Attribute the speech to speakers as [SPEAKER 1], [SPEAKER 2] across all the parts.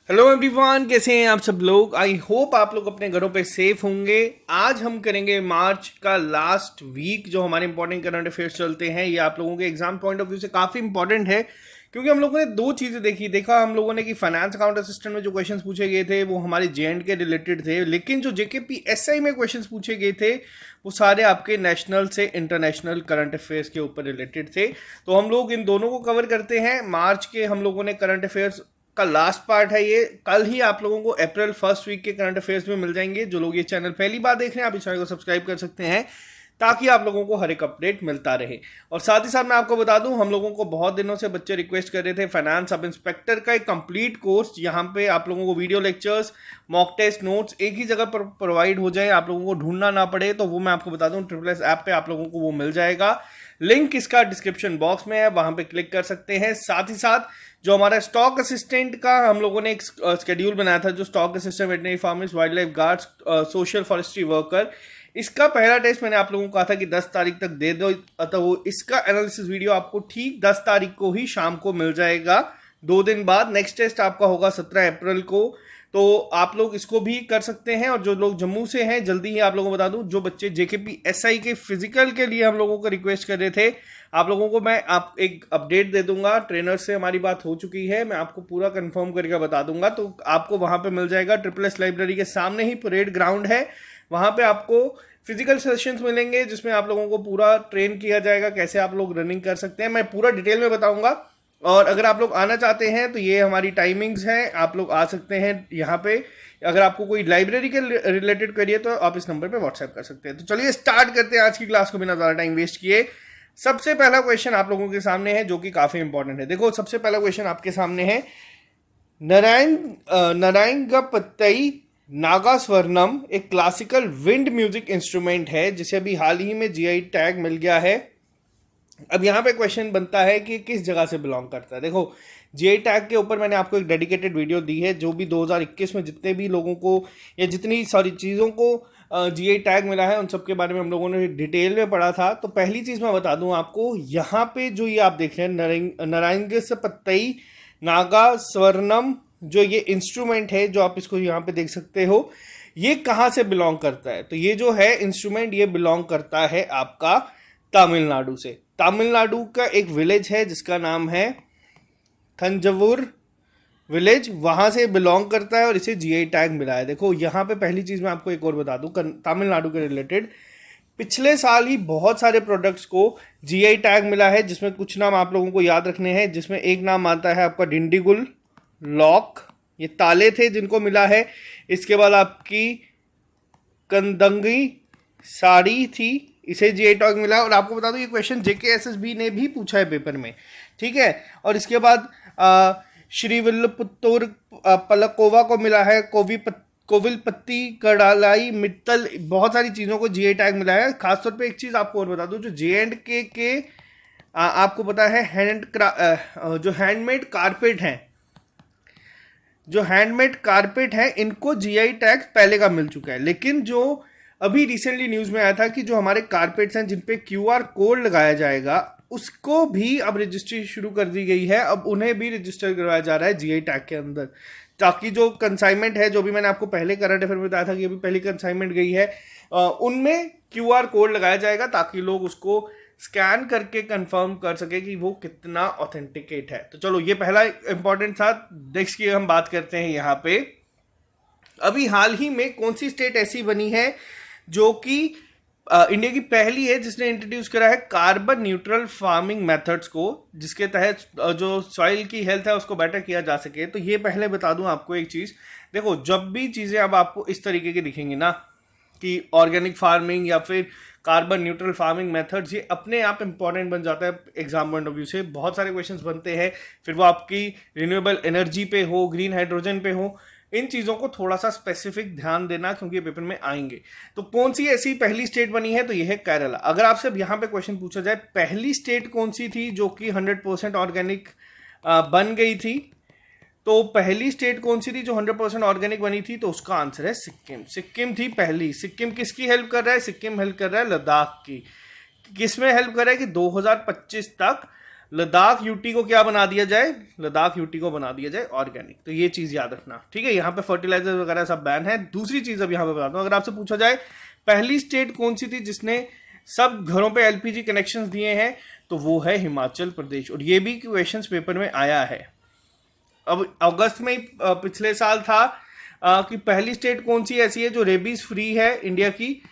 [SPEAKER 1] Hello everyone, कैसे हैं आप सब लोग। आई होप आप लोग अपने घरों पे सेफ होंगे। आज हम करेंगे मार्च का लास्ट वीक जो हमारे इंपॉर्टेंट करंट अफेयर्स चलते हैं। ये आप लोगों के एग्जाम पॉइंट ऑफ व्यू से काफ़ी इंपॉर्टेंट है, क्योंकि हम लोगों ने दो चीज़ें देखा हम लोगों ने कि फाइनेंस अकाउंट असिस्टेंट में जो क्वेश्चंस पूछे गए थे वो हमारे जेएंड के रिलेटेड थे, लेकिन जो जेकेपी एसआई में क्वेश्चंस पूछे गए थे वो सारे आपके नेशनल से इंटरनेशनल करंट अफेयर्स के ऊपर रिलेटेड थे। तो हम लोग इन दोनों को कवर करते हैं। मार्च के हम लोगों ने करंट अफेयर्स का लास्ट पार्ट है ये। कल ही आप लोगों को अप्रैल फर्स्ट वीक के करंट अफेयर्स में मिल जाएंगे। जो लोग ये चैनल पहली बार देख रहे हैं आप इस चैनल को सब्सक्राइब कर सकते हैं, ताकि आप लोगों को हर एक अपडेट मिलता रहे। और साथ ही साथ मैं आपको बता दूं, हम लोगों को बहुत दिनों से बच्चे रिक्वेस्ट कर रहे थे फाइनेंस सब इंस्पेक्टर का एक कंप्लीट कोर्स, यहाँ पे आप लोगों को video lectures, mock test, notes एक ही जगह पर प्रोवाइड हो जाए, आप लोगों को ढूंढना ना पड़े। तो वो मैं आपको बता दूं, ट्रिपल एस ऐप पे आप लोगों को वो मिल जाएगा। लिंक इसका डिस्क्रिप्शन बॉक्स में है, वहां पे क्लिक कर सकते हैं। साथ ही साथ जो हमारा स्टॉक असिस्टेंट का हम लोगों ने एक शेड्यूल बनाया था, जो stock assistant, veterinary फार्मिस्ट, wild life guards, social forestry worker, इसका पहला टेस्ट मैंने आप लोगों को कहा था कि 10 तारीख तक दे दो। तो वो इसका एनालिसिस वीडियो आपको ठीक 10 तारीख को ही शाम को मिल जाएगा, 2 दिन बाद। नेक्स्ट टेस्ट आपका होगा 17 अप्रैल को। तो आप लोग इसको भी कर सकते हैं। और जो लोग जम्मू से हैं, जल्दी ही आप लोगों को बता दूं, जो बच्चे जेकेपी एसआई के फिजिकल के लिए हम लोगों को रिक्वेस्ट कर रहे थे, आप लोगों को मैं एक अपडेट दे दूंगा। ट्रेनर से हमारी बात हो चुकी है, मैं आपको पूरा कंफर्म करके बता दूंगा। तो आपको वहां पे मिल जाएगा, ट्रिपल एस लाइब्रेरी के सामने ही परेड ग्राउंड है, वहां पे आपको फिजिकल सेशंस मिलेंगे, जिसमें आप लोगों को पूरा ट्रेन किया जाएगा कैसे आप लोग रनिंग कर सकते हैं। मैं पूरा डिटेल में बताऊंगा। और अगर आप लोग आना चाहते हैं तो ये हमारी टाइमिंग्स हैं, आप लोग आ सकते हैं यहाँ पे। अगर आपको कोई लाइब्रेरी के रिलेटेड क्वेरी है तो आप इस नंबर पे व्हाट्सएप कर सकते हैं। तो चलिए स्टार्ट करते हैं आज की क्लास को बिना ज़्यादा टाइम वेस्ट किए। सबसे पहला क्वेश्चन आप लोगों के सामने है, जो कि काफ़ी इंपॉर्टेंट है। देखो, सबसे पहला क्वेश्चन आपके सामने है, नारायणगपत्तई नागास्वर्नम एक क्लासिकल विंड म्यूजिक इंस्ट्रूमेंट है, जिसे अभी हाल ही में जीआई टैग मिल गया है। अब यहाँ पे क्वेश्चन बनता है कि किस जगह से बिलोंग करता है। देखो, जीआई टैग के ऊपर मैंने आपको एक डेडिकेटेड वीडियो दी है, जो भी 2021 में जितने भी लोगों को या जितनी सारी चीज़ों को जीआई टैग मिला है, उन सब के बारे में हम लोगों ने डिटेल में पढ़ा था। तो पहली चीज़ मैं बता दूं आपको, यहाँ पे जो ये आप देख रहे हैं नारायणगपत्तई नागा स्वर्नम, जो ये इंस्ट्रूमेंट है, जो आप इसको यहाँ पे देख सकते हो, ये कहाँ से बिलोंग करता है। तो ये जो है इंस्ट्रूमेंट, ये बिलोंग करता है आपका तमिलनाडु से। तमिलनाडु का एक विलेज है जिसका नाम है थंजवुर विलेज, वहां से बिलोंग करता है और इसे जीआई टैग मिला है। देखो, यहाँ पे पहली चीज मैं आपको एक और बता दूं तमिलनाडु के रिलेटेड, पिछले साल ही बहुत सारे प्रोडक्ट्स को जीआई टैग मिला है, जिसमें कुछ नाम आप लोगों को याद रखने हैं। जिसमें एक नाम आता है आपका डिंडीगुल लॉक, ये ताले थे जिनको मिला है। इसके बाद आपकी कंदंगी साड़ी थी, इसे जीआई टैग मिला। और आपको बता दूं, ये क्वेश्चन जेकेएसएसबी ने भी पूछा है पेपर में, ठीक है। और इसके बाद श्रीविल्लपुत्तूर पलकोवा को मिला है, कोविलपत्ती, कड़ालाई, मित्तल, बहुत सारी चीज़ों को जीआई टैग मिला है। खासतौर पे एक चीज़ आपको और बता दूं, जो जे.एंड.के आपको पता है जो हैंडमेड कारपेट हैं, जो हैंडमेड कारपेट हैं, इनको जीआई टैग पहले का मिल चुका है। लेकिन जो अभी रिसेंटली न्यूज़ में आया था कि जो हमारे कारपेट्स हैं जिन पे क्यूआर कोड लगाया जाएगा, उसको भी अब रजिस्ट्री शुरू कर दी गई है। अब उन्हें भी रजिस्टर करवाया जा रहा है जीआई टैग के अंदर, ताकि जो कंसाइनमेंट है, जो भी मैंने आपको पहले करंट अफेयर में बताया था कि अभी पहली कंसाइनमेंट गई है, उनमें क्यूआर कोड लगाया जाएगा, ताकि लोग उसको स्कैन करके कंफर्म कर सके कि वो कितना ऑथेंटिकेट है। तो चलो, ये पहला इंपॉर्टेंट था। नेक्स्ट की हम बात करते हैं यहाँ पे, अभी हाल ही में कौन सी स्टेट ऐसी बनी है जो कि इंडिया की पहली है जिसने इंट्रोड्यूस करा है कार्बन न्यूट्रल फार्मिंग मेथड्स को, जिसके तहत जो सॉइल की हेल्थ है उसको बेटर किया जा सके। तो ये पहले बता दूं आपको एक चीज़, देखो, जब भी चीज़ें अब आपको इस तरीके की दिखेंगी ना, कि ऑर्गेनिक फार्मिंग या फिर कार्बन न्यूट्रल फार्मिंग मेथड्स, ये अपने आप इंपॉर्टेंट बन जाता है एग्जाम पॉइंट ऑफ व्यू से। बहुत सारे क्वेश्चंस बनते हैं, फिर वो आपकी रिन्यूएबल एनर्जी पे हो, ग्रीन हाइड्रोजन पे हो, इन चीज़ों को थोड़ा सा स्पेसिफिक ध्यान देना, क्योंकि पेपर में आएंगे। तो कौन सी ऐसी पहली स्टेट बनी है, तो यह है केरला। अगर आपसे यहाँ पे क्वेश्चन पूछा जाए पहली स्टेट कौन सी थी जो कि 100% ऑर्गेनिक बन गई थी, तो पहली स्टेट कौन सी थी जो 100% ऑर्गेनिक बनी थी, तो उसका आंसर है सिक्किम। सिक्किम थी पहली। सिक्किम किसकी हेल्प कर रहा है? सिक्किम हेल्प कर रहा है लद्दाख की। किस में हेल्प कर रहा है कि 2025 तक लद्दाख यूटी को क्या बना दिया जाए, लद्दाख यूटी को बना दिया जाए ऑर्गेनिक। तो ये चीज याद रखना, ठीक है। यहाँ पे फर्टिलाइजर वगैरह सब बैन है। दूसरी चीज अब यहाँ पे बताता हूँ, अगर आपसे पूछा जाए पहली स्टेट कौन सी थी जिसने सब घरों पे एलपीजी कनेक्शंस दिए हैं, तो वो है हिमाचल प्रदेश। और ये भी क्वेश्चंस पेपर में आया है। अब अगस्त में पिछले साल था कि पहली स्टेट कौन सी ऐसी है जो रेबीज फ्री है इंडिया की,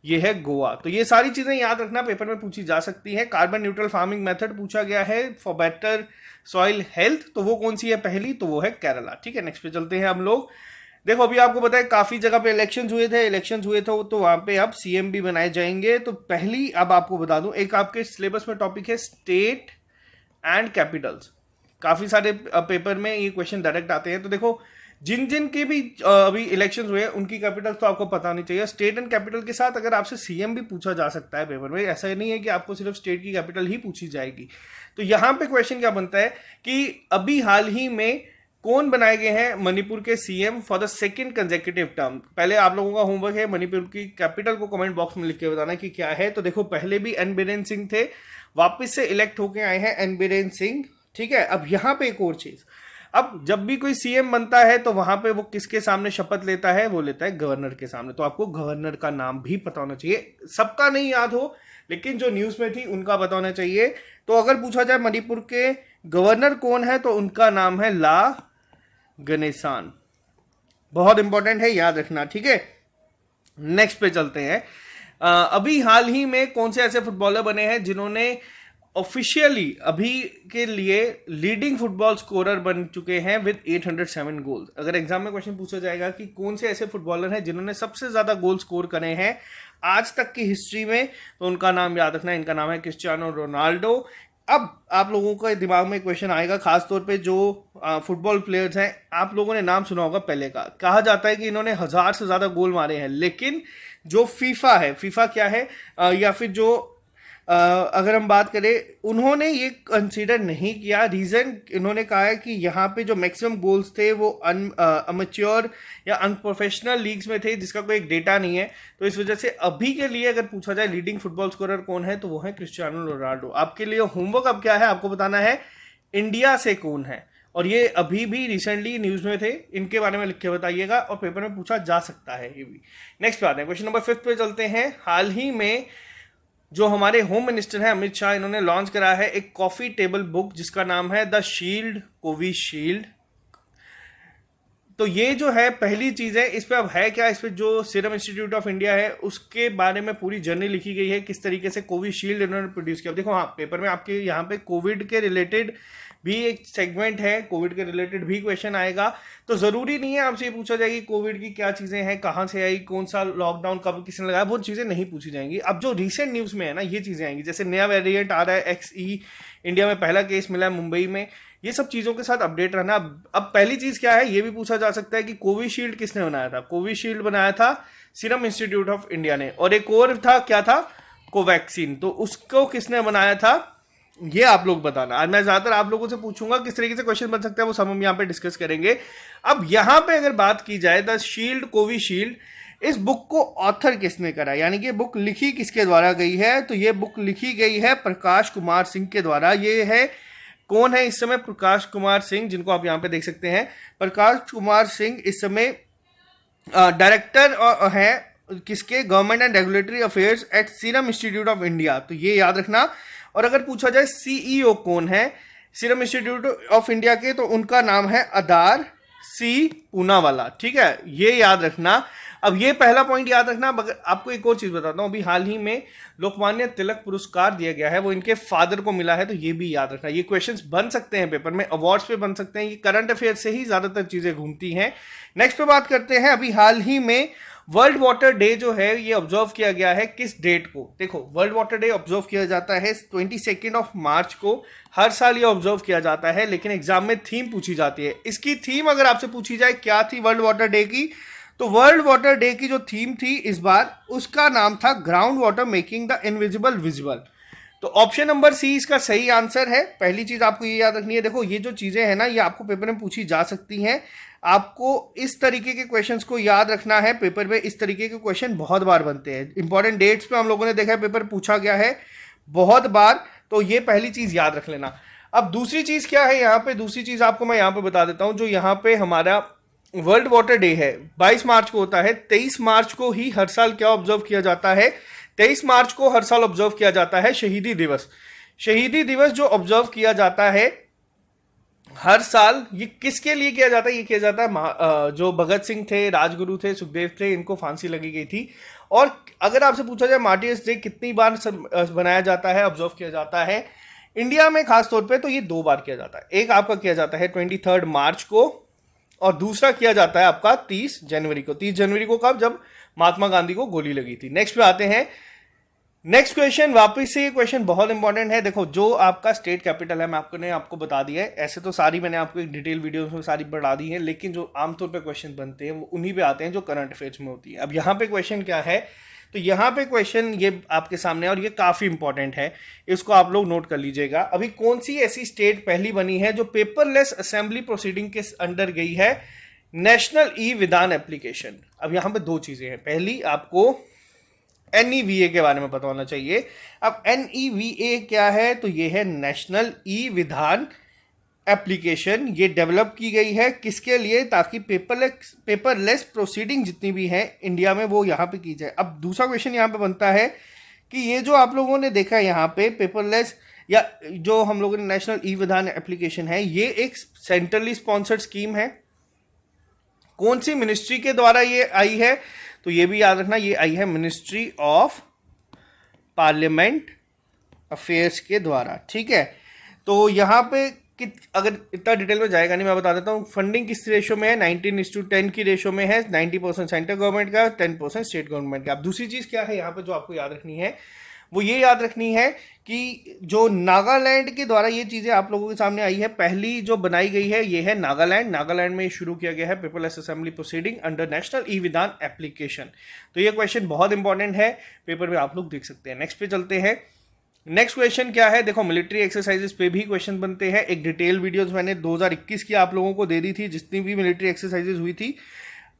[SPEAKER 1] ये है गोवा। तो ये सारी चीजें याद रखना, पेपर में पूछी जा सकती है। कार्बन न्यूट्रल फार्मिंग मेथड पूछा गया है फॉर बेटर सॉइल हेल्थ, तो वो कौन सी है पहली, तो वो है केरला, ठीक है। नेक्स्ट पे चलते हैं हम लोग। देखो अभी आपको पता है काफी जगह पे इलेक्शंस हुए थे तो वहां पे अब सीएम भी बनाए जाएंगे। तो पहली अब आपको बता दूं, एक आपके सिलेबस में टॉपिक है स्टेट एंड कैपिटल्स। काफी सारे पेपर में ये क्वेश्चन डायरेक्ट आते हैं। तो देखो जिन जिन के भी अभी इलेक्शंस हुए उनकी कैपिटल्स तो आपको पता नहीं चाहिए। स्टेट एंड कैपिटल के साथ अगर आपसे सीएम भी पूछा जा सकता है पेपर में, ऐसा नहीं है कि आपको सिर्फ स्टेट की कैपिटल ही पूछी जाएगी। तो यहाँ पे क्वेश्चन क्या बनता है कि अभी हाल ही में कौन बनाए गए हैं मणिपुर के CM for the second consecutive term. पहले आप लोगों का होमवर्क है मणिपुर की कैपिटल को कमेंट बॉक्स में लिख के बताना कि क्या है। तो देखो पहले भी एन बीरेन सिंह थे, वापस से इलेक्ट होके आए हैं एन बीरेन सिंह, ठीक है। अब यहाँ पे एक और चीज, अब जब भी कोई सीएम बनता है तो वहां पे वो किसके सामने शपथ लेता है, वो लेता है गवर्नर के सामने। तो आपको गवर्नर का नाम भी पता होना चाहिए, सबका नहीं याद हो लेकिन जो न्यूज में थी उनका पता होना चाहिए। तो अगर पूछा जाए मणिपुर के गवर्नर कौन है, तो उनका नाम है ला गणेसान। बहुत इंपॉर्टेंट है, याद रखना, ठीक है। नेक्स्ट पे चलते हैं। अभी हाल ही में कौन से ऐसे फुटबॉलर बने हैं जिन्होंने ऑफिशियली अभी के लिए लीडिंग फुटबॉल स्कोरर बन चुके हैं विद 807 गोल। अगर एग्जाम में क्वेश्चन पूछा जाएगा कि कौन से ऐसे फुटबॉलर हैं जिन्होंने सबसे ज्यादा गोल स्कोर करे हैं आज तक की हिस्ट्री में, तो उनका नाम याद रखना, इनका नाम है क्रिस्टियानो रोनाल्डो। अब आप लोगों के दिमाग में क्वेश्चन आएगा, खासतौर पे जो फुटबॉल प्लेयर्स हैं, आप लोगों ने नाम सुना होगा पेले का। कहा जाता है कि इन्होंने 1000 से ज्यादा गोल मारे हैं, लेकिन जो फीफा है, फीफा क्या है, या फिर जो अगर हम बात करें, उन्होंने ये कंसीडर नहीं किया। रीजन इन्होंने कहा है कि यहाँ पे जो मैक्सिमम गोल्स थे वो अमेच्योर या अनप्रोफेशनल लीग्स में थे, जिसका कोई एक डेटा नहीं है। तो इस वजह से अभी के लिए अगर पूछा जाए लीडिंग फुटबॉल स्कोरर कौन है, तो वो है क्रिस्टियानो रोनाल्डो। आपके लिए होमवर्क अब क्या है, आपको बताना है इंडिया से कौन है, और ये अभी भी रिसेंटली न्यूज में थे, इनके बारे में लिख के बताइएगा और पेपर में पूछा जा सकता है ये भी। नेक्स्ट पे आते हैं, क्वेश्चन नंबर 5 पे चलते हैं। हाल ही में जो हमारे होम मिनिस्टर हैं अमित शाह, इन्होंने लॉन्च करा है एक कॉफी टेबल बुक जिसका नाम है द शील्ड कोविशील्ड। तो ये जो है पहली चीज है, इस पे अब है क्या, इस पे जो सीरम इंस्टीट्यूट ऑफ इंडिया है उसके बारे में पूरी जर्नी लिखी गई है, किस तरीके से कोविशील्ड इन्होंने प्रोड्यूस किया। देखो हाँ, पेपर में आपके यहाँ पे कोविड के रिलेटेड भी एक सेगमेंट है, कोविड के रिलेटेड भी क्वेश्चन आएगा। तो जरूरी नहीं है आपसे ये पूछा जाएगी कोविड की क्या चीजें हैं, कहाँ से आई, कौन सा लॉकडाउन कब किसने लगाया, वो चीजें नहीं पूछी जाएंगी। अब जो रिसेंट न्यूज में है ना, ये चीजें आएंगी, जैसे नया वेरिएंट आ रहा है XE, इंडिया में पहला केस मिला है मुंबई में, ये सब चीजों के साथ अपडेट रहना। अब पहली चीज क्या है, ये भी पूछा जा सकता है कि कोविशील्ड किसने बनाया था। कोविशील्ड बनाया था सीरम इंस्टीट्यूट ऑफ इंडिया ने, और एक और था, क्या था, कोवैक्सीन, तो उसको किसने बनाया था, ये आप लोग बताना। आज मैं ज्यादातर आप लोगों से पूछूंगा किस तरीके से क्वेश्चन बन सकता है, वो सब हम यहाँ पे डिस्कस करेंगे। अब यहाँ पे अगर बात की जाए द शील्ड कोविशील्ड, इस बुक को ऑथर किसने करा, यानी कि बुक लिखी किसके द्वारा गई है, तो ये बुक लिखी गई है प्रकाश कुमार सिंह के द्वारा। ये है, कौन है इस समय, प्रकाश कुमार सिंह, जिनको आप यहाँ पे देख सकते हैं। प्रकाश कुमार सिंह इस समय डायरेक्टर है किसके, government and regulatory affairs at Serum Institute of India. तो ये याद रखना। और अगर पूछा जाए CEO कौन है सीरम इंस्टीट्यूट ऑफ इंडिया के, तो उनका नाम है अदार सी पूनावाला, ठीक है, ये याद रखना। अब ये पहला पॉइंट याद रखना। मगर आपको एक और चीज बताता हूं, अभी हाल ही में लोकमान्य तिलक पुरस्कार दिया गया है, वो इनके फादर को मिला है, तो ये भी याद रखना। ये क्वेश्चंस बन सकते हैं पेपर में, अवार्ड्स पे बन सकते हैं, ये करंट अफेयर से ही ज्यादातर चीजें घूमती हैं। नेक्स्ट पे बात करते हैं, अभी हाल ही में वर्ल्ड वाटर डे जो है ये ऑब्जर्व किया गया है किस डेट को। देखो वर्ल्ड वाटर डे ऑब्जर्व किया जाता है 22 मार्च को, हर साल ये ऑब्जर्व किया जाता है, लेकिन एग्जाम में थीम पूछी जाती है। इसकी थीम अगर आपसे पूछी जाए क्या थी वर्ल्ड वाटर डे की, तो वर्ल्ड वाटर डे की जो थीम थी इस बार, उसका नाम था ground water making the invisible visible. तो ऑप्शन नंबर सी इसका सही आंसर है। पहली चीज आपको ये याद रखनी है, देखो ये जो चीजें हैं ना, ये आपको पेपर में पूछी जा सकती हैं। आपको इस तरीके के क्वेश्चंस को याद रखना है, पेपर में इस तरीके के क्वेश्चन बहुत बार बनते हैं। इंपॉर्टेंट डेट्स पे हम लोगों ने देखा है पेपर पूछा गया है बहुत बार, तो ये पहली चीज याद रख लेना। अब दूसरी चीज क्या है यहाँ पे, दूसरी चीज आपको मैं यहाँ पे बता देता हूँ। जो यहाँ पे हमारा वर्ल्ड वाटर डे है 22 मार्च को होता है, 23 मार्च को ही हर साल क्या ऑब्जर्व किया जाता है, 23 मार्च को हर साल ऑब्जर्व किया जाता है शहीदी दिवस। शहीदी दिवस जो ऑब्जर्व किया जाता है हर साल, ये किसके लिए किया जाता है, ये किया जाता है जो भगत सिंह थे, राजगुरु थे, सुखदेव थे, इनको फांसी लगी गई थी। और अगर आपसे पूछा जाए मार्टियर्स डे कितनी बार बनाया जाता है, ऑब्जर्व किया जाता है इंडिया में खास तौर पे, तो ये 2 बार किया जाता है। एक आपका किया जाता है 23 मार्च को, और दूसरा किया जाता है आपका 30 जनवरी को। 30 जनवरी को कब, जब महात्मा गांधी को गोली लगी थी। नेक्स्ट पे आते हैं। नेक्स्ट क्वेश्चन, वापस से ये क्वेश्चन बहुत इंपॉर्टेंट है। देखो जो आपका स्टेट कैपिटल है, मैं आपको बता दिया है। ऐसे तो सारी मैंने आपको एक डिटेल वीडियो में सारी बढ़ा दी है, लेकिन जो आमतौर पे क्वेश्चन बनते हैं वो उन्हीं पे आते हैं जो करंट अफेयर्स में होती है। अब यहाँ पे क्वेश्चन क्या है, तो यहाँ पे क्वेश्चन ये आपके सामने, और ये काफी इंपॉर्टेंट है, इसको आप लोग नोट कर लीजिएगा। अभी कौन सी ऐसी स्टेट पहली बनी है जो पेपरलेस असेंबली प्रोसीडिंग के अंडर गई है, नेशनल ई विधान एप्लीकेशन। अब यहाँ पे 2 चीजें हैं। पहली, आपको NEVA के बारे में पता होना चाहिए। अब NEVA क्या है, तो ये है नेशनल ई विधान एप्लीकेशन। ये डेवलप की गई है किसके लिए, ताकि पेपरलेस प्रोसीडिंग जितनी भी है इंडिया में वो यहाँ पे की जाए। अब दूसरा क्वेश्चन यहाँ पे बनता है कि ये जो आप लोगों ने देखा है यहाँ पे पेपरलेस, या जो हम लोगों ने नेशनल ई विधान एप्लीकेशन है, ये एक सेंट्रली स्पॉन्सर्ड स्कीम है। कौन सी मिनिस्ट्री के द्वारा ये आई है, तो ये भी याद रखना, ये आई है मिनिस्ट्री ऑफ पार्लियामेंट अफेयर्स के द्वारा। ठीक है, तो यहाँ पे अगर इतना डिटेल में जाएगा नहीं, मैं बता देता हूँ। फंडिंग किस रेशो में है, 19:10 की रेशो में है। 90% सेंट्रल गवर्नमेंट का, 10% स्टेट गवर्नमेंट का। अब दूसरी चीज क्या है यहाँ पे जो आपको याद रखनी है, वो ये याद रखनी है कि जो नागालैंड के द्वारा ये चीज़ें आप लोगों के सामने आई है, पहली जो बनाई गई है ये है नागालैंड में शुरू किया गया है paperless assembly proceeding under national e विधान एप्लीकेशन। तो ये क्वेश्चन बहुत इंपॉर्टेंट है, पेपर में आप लोग देख सकते हैं। नेक्स्ट पे चलते हैं। नेक्स्ट क्वेश्चन क्या है, देखो मिलिट्री एक्सरसाइजेस पे भी क्वेश्चन बनते हैं। एक डिटेल वीडियोस मैंने 2021 की आप लोगों को दे दी थी, जितनी भी मिलिट्री एक्सरसाइजेस हुई थी।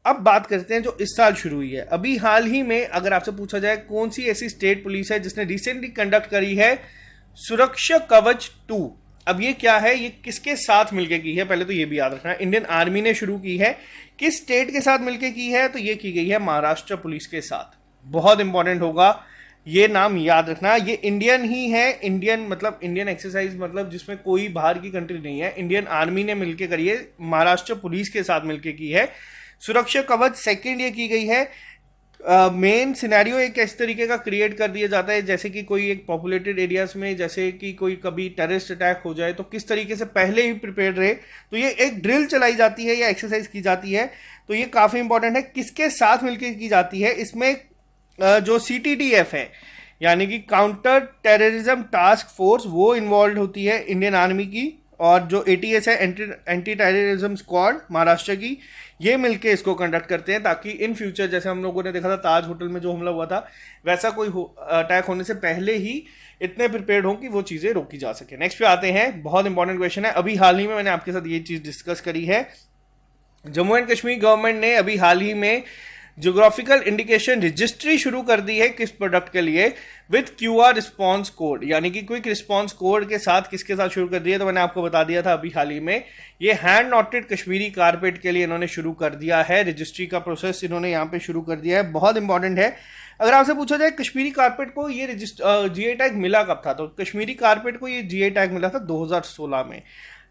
[SPEAKER 1] अब बात करते हैं जो इस साल शुरू हुई है। अभी हाल ही में अगर आपसे पूछा जाए कौन सी ऐसी स्टेट पुलिस है जिसने रिसेंटली कंडक्ट करी है सुरक्षा कवच 2। अब ये क्या है, ये किसके साथ मिलकर की है, पहले तो ये भी याद रखना। इंडियन आर्मी ने शुरू की है, किस स्टेट के साथ मिलकर की है, तो ये की गई है महाराष्ट्र पुलिस के साथ। बहुत इंपॉर्टेंट होगा, ये नाम याद रखना। ये इंडियन ही है, इंडियन मतलब इंडियन एक्सरसाइज, मतलब जिसमें कोई बाहर की कंट्री नहीं है। इंडियन आर्मी ने मिलकर करी है, महाराष्ट्र पुलिस के साथ मिलकर की है। सुरक्षा कवच सेकंड ये की गई है। मेन सिनेरियो एक इस तरीके का क्रिएट कर दिया जाता है, जैसे कि कोई एक पॉपुलेटेड एरियाज में, जैसे कि कोई कभी टेररिस्ट अटैक हो जाए तो किस तरीके से पहले ही प्रिपेयर रहे, तो ये एक ड्रिल चलाई जाती है या एक्सरसाइज की जाती है। तो ये काफ़ी इंपॉर्टेंट है, किसके साथ मिलकर की जाती है। इसमें जो CTTF है, यानी कि काउंटर टेररिज्म टास्क फोर्स, वो इन्वॉल्व होती है इंडियन आर्मी की, और जो ATS है एंटी टेररिज्म स्क्वाड महाराष्ट्र की, ये मिलके इसको कंडक्ट करते हैं, ताकि इन फ्यूचर जैसे हम लोगों ने देखा था ताज होटल में जो हमला हुआ था, वैसा कोई अटैक होने से पहले ही इतने प्रिपेयर्ड हों कि वो चीज़ें रोकी जा सके। नेक्स्ट पे आते हैं, बहुत इंपॉर्टेंट क्वेश्चन है। अभी हाल ही में मैंने आपके साथ ये चीज़ डिस्कस करी है। जम्मू एंड कश्मीर गवर्नमेंट ने अभी हाल ही में ज्योग्राफिकल इंडिकेशन रजिस्ट्री शुरू कर दी है, किस प्रोडक्ट के लिए, विद QR रिस्पॉन्स कोड, यानी कि क्विक रिस्पॉन्स कोड के साथ। किसके साथ शुरू कर दिया, तो मैंने आपको बता दिया था अभी हाल ही में, ये हैंड नॉटेड कश्मीरी कारपेट के लिए इन्होंने शुरू कर दिया है। रजिस्ट्री का प्रोसेस इन्होंने यहाँ पे शुरू कर दिया है, बहुत इंपॉर्टेंट है। अगर आपसे पूछा जाए कश्मीरी कारपेट को ये GI टैग मिला कब था, तो कश्मीरी कारपेट को ये GI टैग मिला था 2016 में।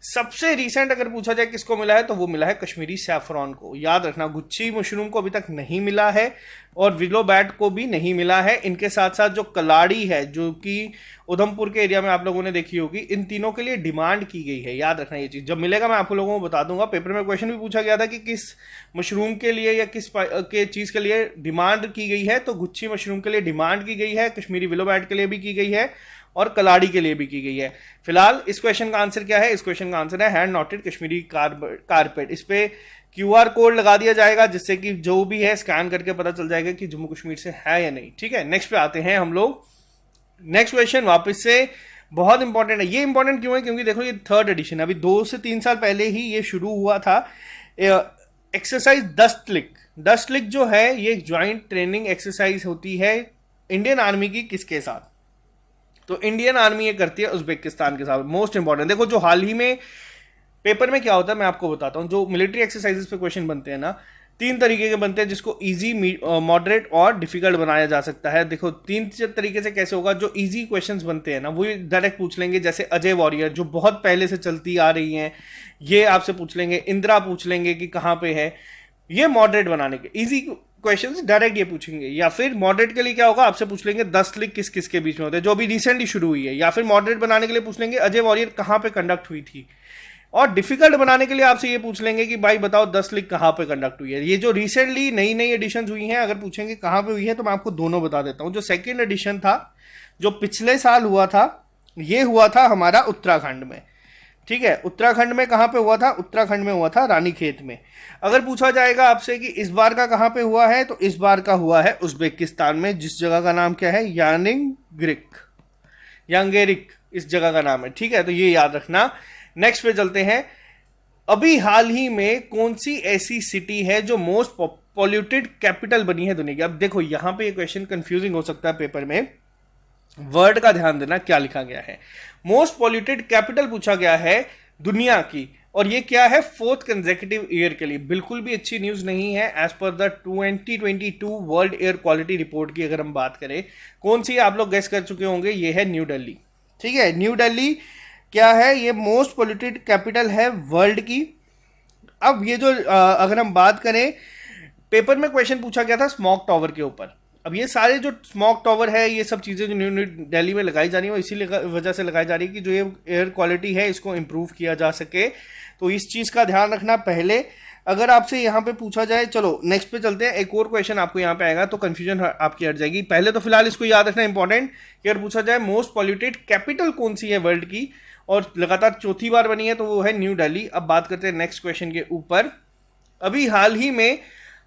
[SPEAKER 1] सबसे रीसेंट अगर पूछा जाए किसको मिला है, तो वो मिला है कश्मीरी सैफरॉन को। याद रखना, गुच्छी मशरूम को अभी तक नहीं मिला है, और विलो बैट को भी नहीं मिला है। इनके साथ साथ जो कलाड़ी है, जो कि उधमपुर के एरिया में आप लोगों ने देखी होगी, इन तीनों के लिए डिमांड की गई है। याद रखना ये चीज़, जब मिलेगा मैं आप लोगों को बता दूंगा। पेपर में क्वेश्चन भी पूछा गया था कि किस मशरूम के लिए या किस के चीज़ के लिए डिमांड की गई है, तो गुच्छी मशरूम के लिए डिमांड की गई है, कश्मीरी विलो बैट के लिए भी की गई है, और कलाड़ी के लिए भी की गई है। फिलहाल इस क्वेश्चन का आंसर क्या है, इस क्वेश्चन का आंसर है हैंड नॉटेड कश्मीरी कारपेट। इस पे QR कोड लगा दिया जाएगा, जिससे कि जो भी है स्कैन करके पता चल जाएगा कि जम्मू कश्मीर से है या नहीं। ठीक है, नेक्स्ट पे आते हैं हम लोग। नेक्स्ट क्वेश्चन वापस से बहुत इंपॉर्टेंट है। ये इंपॉर्टेंट क्यों है, क्योंकि देखो ये 3rd एडिशन, अभी 2 से 3 साल पहले ही ये शुरू हुआ था। एक्सरसाइज डस्ट क्लिक जो है, ये एक ज्वाइंट ट्रेनिंग एक्सरसाइज होती है इंडियन आर्मी की, किसके साथ, तो इंडियन आर्मी ये करती है उज्बेकिस्तान के साथ। मोस्ट इंपॉर्टेंट देखो, जो हाल ही में पेपर में क्या होता है मैं आपको बताता हूँ। जो मिलिट्री एक्सरसाइजेस पे क्वेश्चन बनते हैं ना, 3 तरीके के बनते हैं, जिसको इजी, मॉडरेट और डिफिकल्ट बनाया जा सकता है। देखो 3 तरीके से कैसे होगा। जो इजी क्वेश्चंस बनते हैं ना, वो डायरेक्ट पूछ लेंगे, जैसे अजय वॉरियर जो बहुत पहले से चलती आ रही हैं, ये आपसे पूछ लेंगे। इंदिरा पूछ लेंगे कि कहाँ पे है। ये मॉडरेट बनाने के इजी क्वेश्चंस डायरेक्ट ये पूछेंगे। या फिर मॉडरेट के लिए क्या होगा, आपसे पूछ लेंगे 10 लीग किस किस के बीच में होते हैं, जो अभी रिसेंटली शुरू हुई है। या फिर मॉडरेट बनाने के लिए पूछ लेंगे अजय वॉरियर कहाँ पे कंडक्ट हुई थी। और डिफिकल्ट बनाने के लिए आपसे ये पूछ लेंगे कि भाई बताओ 10 लीग कहाँ पे कंडक्ट हुई है। ये जो रिसेंटली नई नई एडिशन हुई हैं, अगर पूछेंगे कहाँ पे हुई है, तो मैं आपको दोनों बता देता हूँ। जो सेकेंड एडिशन था, जो पिछले साल हुआ था, ये हुआ था हमारा उत्तराखंड में। ठीक है, उत्तराखंड में कहाँ पे हुआ था? उत्तराखंड में हुआ था रानीखेत में। अगर पूछा जाएगा आपसे कि इस बार का कहाँ पे हुआ है, तो इस बार का हुआ है उज्बेकिस्तान में, जिस जगह का नाम क्या है? यांगेरिक इस जगह का नाम है। ठीक है, तो ये याद रखना। नेक्स्ट पे चलते हैं। अभी हाल ही में कौन सी ऐसी सिटी है जो मोस्ट पॉल्यूटेड कैपिटल बनी है दुनिया की? अब देखो यहाँ पे ये क्वेश्चन कंफ्यूजिंग हो सकता है पेपर में, वर्ड का ध्यान देना क्या लिखा गया है। मोस्ट पॉल्यूटेड कैपिटल पूछा गया है दुनिया की, और ये क्या है? 4th कंसेक्यूटिव ईयर के लिए। बिल्कुल भी अच्छी न्यूज नहीं है। As per the 2022 world air quality report की अगर हम बात करें, कौन सी आप लोग गेस कर चुके होंगे, ये है न्यू दिल्ली। ठीक है, न्यू दिल्ली क्या है? ये मोस्ट पॉल्यूटेड कैपिटल है वर्ल्ड की। अब ये जो अगर हम बात करें, पेपर में क्वेश्चन पूछा गया था स्मॉग टावर के ऊपर। अब ये सारे जो स्मॉग टावर है, ये सब चीज़ें जो न्यू दिल्ली में लगाई जा रही है, इसी वजह से लगाई जा रही है कि जो ये एयर क्वालिटी है इसको इम्प्रूव किया जा सके। तो इस चीज़ का ध्यान रखना पहले। अगर आपसे यहाँ पे पूछा जाए, चलो नेक्स्ट पे चलते हैं। एक और क्वेश्चन आपको यहाँ पे आएगा तो कंफ्यूजन आपकी हट जाएगी। पहले तो फिलहाल इसको याद रखना इंपॉर्टेंट कि अगर पूछा जाए मोस्ट पॉल्यूटेड कैपिटल कौन सी है वर्ल्ड की, और लगातार चौथी बार बनी है, तो वो है न्यू दिल्ली। अब बात करते हैं नेक्स्ट क्वेश्चन के ऊपर। अभी हाल ही में